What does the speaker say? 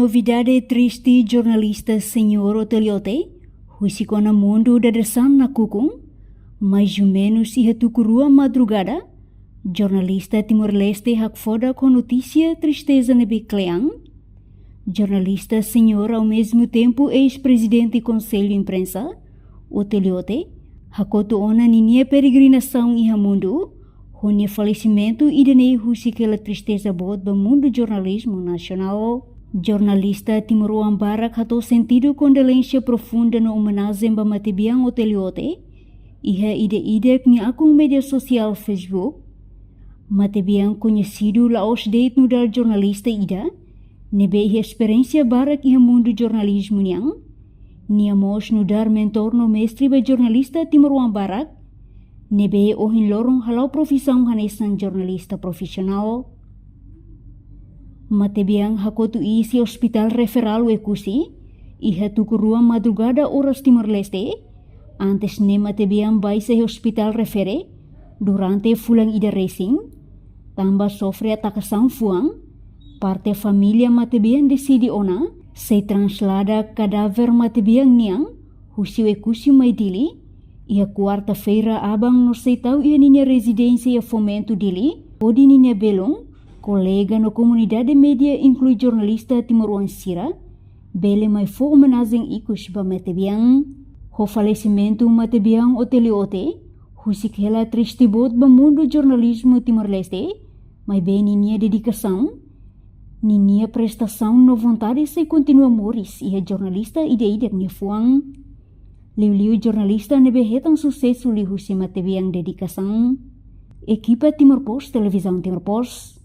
novidade triste jornalista Senhor Oteliote, husiko na mundo da desan na kukung, mais ou menos ia tukurua madrugada, jornalista Timor-Leste hak foda com notícia tristeza nebe Cleang, jornalista Senhor ao mesmo tempo ex-presidente Conselho Imprensa, Oteliote, hakoto ona ninia peregrinação iha mundo, honia falecimento idenei husikela tristeza bot do mundo jornalismo nacional. Jornalista Timor Barak hatou sentido condolência profunda no homenagem ba Matebiang Oteliote, iha ide-ide ni akun media sosial Facebook. Matebiang conhecido laos date no dar jornalista ida, nebe iha experiência barak iha mundo jornalismo niang, niamos no dar mentor no mestre ba jornalista Timor Barak, nebe ohin lorong halau profissão hanesan jornalista profissional. Matebiang hakotu isi hospital referral wekusi, iha tukurua madrugada horas Timor-Leste, antes ne Matebiang bai se hospital refere, durante fulang ida racing, tambah sofre atakasan fuang, parte familia Matebiang decidi ona, se translada cadáver Matebiang niang, husi wekusi mai dili, iha quarta-feira abang no sei tau ia ninya residência e fomento dili, podi ninya belong, colega no comunidade media inclui jornalista Timor Sira, bele mai fo homenagem ikus ba Matebiang. Ho falecimento Matebiang Oteliote, husik hela triste bot ba mundo jornalismo Timor-Leste, mai bem ninia dedicação, ninia prestação no vontade se continua moris ia jornalista ide-ide ni fuang. Liu jornalista nebe hetang sucesso li husi Matebiang dedicação. Equipa Timor Post, televisão Timor Post.